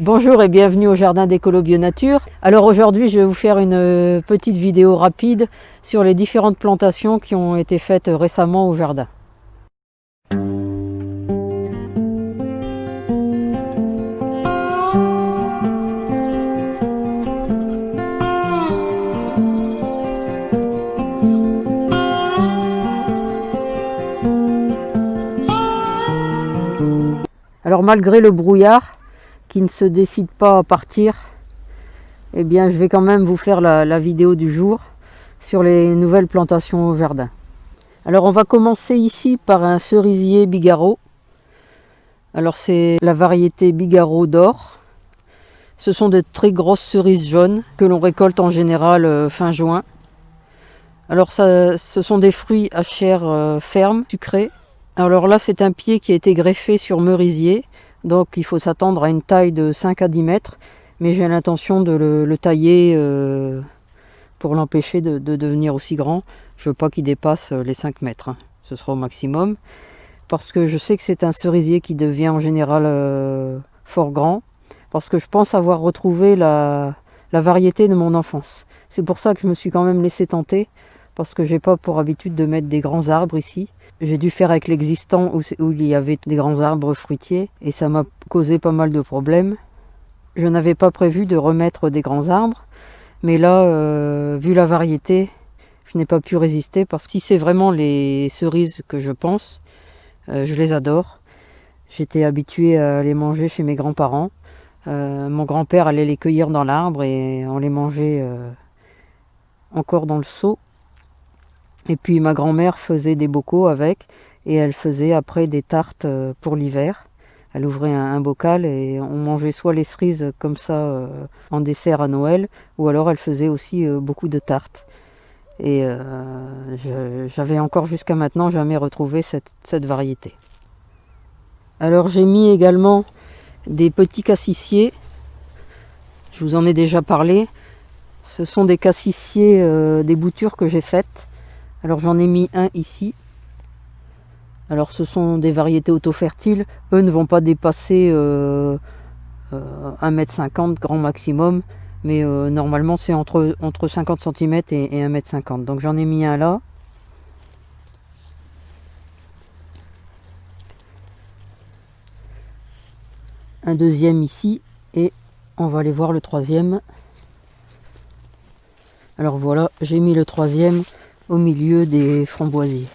Bonjour et bienvenue au jardin d'Écolo Bio Nature. Alors aujourd'hui je vais vous faire une petite vidéo rapide sur les différentes plantations qui ont été faites récemment au jardin. Alors malgré le brouillard qui ne se décide pas à partir, eh bien je vais quand même vous faire la vidéo du jour sur les nouvelles plantations au jardin. Alors on va commencer ici par un cerisier Bigarreau. Alors c'est la variété Bigarreau d'or. Ce sont de très grosses cerises jaunes que l'on récolte en général fin juin. Alors ce sont des fruits à chair ferme, sucrée. Alors là c'est un pied qui a été greffé sur merisier. Donc il faut s'attendre à une taille de 5 à 10 mètres, mais j'ai l'intention de le tailler pour l'empêcher de devenir aussi grand. Je ne veux pas qu'il dépasse les 5 mètres, hein. Ce sera au maximum, parce que je sais que c'est un cerisier qui devient en général fort grand, parce que je pense avoir retrouvé la variété de mon enfance. C'est pour ça que je me suis quand même laissé tenter, parce que j'ai pas pour habitude de mettre des grands arbres ici. J'ai dû faire avec l'existant où il y avait des grands arbres fruitiers et ça m'a causé pas mal de problèmes. Je n'avais pas prévu de remettre des grands arbres, mais là, vu la variété, je n'ai pas pu résister parce que si c'est vraiment les cerises que je pense, je les adore. J'étais habituée à les manger chez mes grands-parents. Mon grand-père allait les cueillir dans l'arbre et on les mangeait encore dans le seau. Et puis ma grand-mère faisait des bocaux avec et elle faisait après des tartes pour l'hiver. Elle ouvrait un bocal et on mangeait soit les cerises comme ça en dessert à Noël, ou alors elle faisait aussi beaucoup de tartes. Et j'avais encore jusqu'à maintenant jamais retrouvé cette variété. Alors j'ai mis également des petits cassissiers. Je vous en ai déjà parlé. Ce sont des cassissiers, des boutures que j'ai faites. Alors j'en ai mis un ici. Alors ce sont des variétés auto-fertiles. Eux ne vont pas dépasser 1,50 m grand maximum. Mais normalement c'est entre 50 cm et 1,50 m. Donc j'en ai mis un là. Un deuxième ici. Et on va aller voir le troisième. Alors voilà, j'ai mis le troisième au milieu des framboisiers.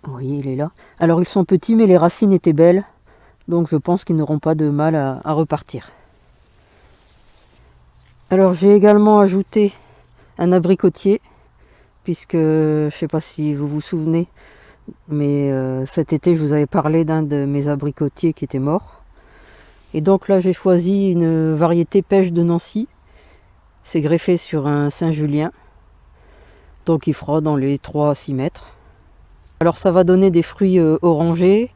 Vous voyez, il est là. Alors ils sont petits mais les racines étaient belles, donc je pense qu'ils n'auront pas de mal à repartir. Alors j'ai également ajouté un abricotier, puisque je ne sais pas si vous vous souvenez, mais cet été je vous avais parlé d'un de mes abricotiers qui était mort. Et donc là j'ai choisi une variété pêche de Nancy. C'est greffé sur un Saint-Julien, donc il fera dans les 3 à 6 mètres. Alors ça va donner des fruits orangés,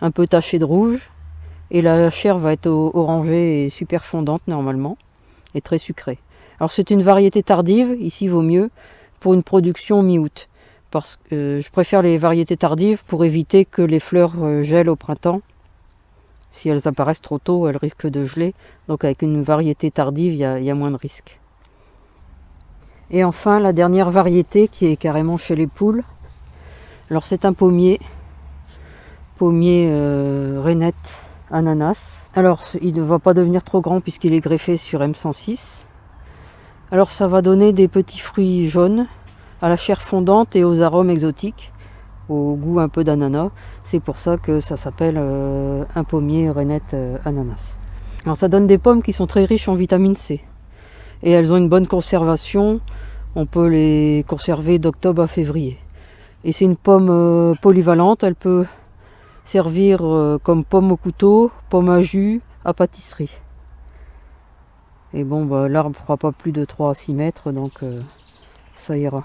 un peu tachés de rouge, et la chair va être orangée et super fondante normalement, et très sucrée. Alors c'est une variété tardive, ici vaut mieux, pour une production mi-août, parce que je préfère les variétés tardives pour éviter que les fleurs gèlent au printemps. Si elles apparaissent trop tôt, elles risquent de geler, donc avec une variété tardive, il y a moins de risques. Et enfin, la dernière variété qui est carrément chez les poules. Alors c'est un pommier rainette ananas. Alors il ne va pas devenir trop grand puisqu'il est greffé sur M106. Alors ça va donner des petits fruits jaunes à la chair fondante et aux arômes exotiques, au goût un peu d'ananas. C'est pour ça que ça s'appelle un pommier rainette ananas. Alors ça donne des pommes qui sont très riches en vitamine C. Et elles ont une bonne conservation. On peut les conserver d'octobre à février. Et c'est une pomme polyvalente. Elle peut servir comme pomme au couteau, pomme à jus, à pâtisserie. Et bon, bah, l'arbre ne fera pas plus de 3 à 6 mètres, donc ça ira.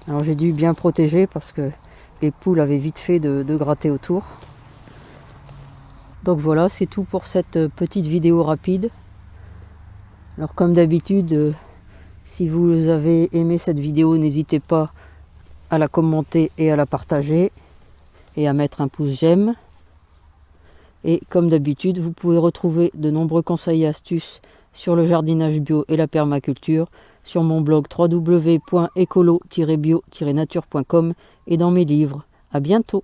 Alors j'ai dû bien protéger parce que les poules avaient vite fait de gratter autour. Donc voilà, c'est tout pour cette petite vidéo rapide. Alors comme d'habitude, si vous avez aimé cette vidéo, n'hésitez pas à la commenter et à la partager et à mettre un pouce j'aime. Et comme d'habitude, vous pouvez retrouver de nombreux conseils et astuces sur le jardinage bio et la permaculture sur mon blog www.écolo-bio-nature.com et dans mes livres. À bientôt!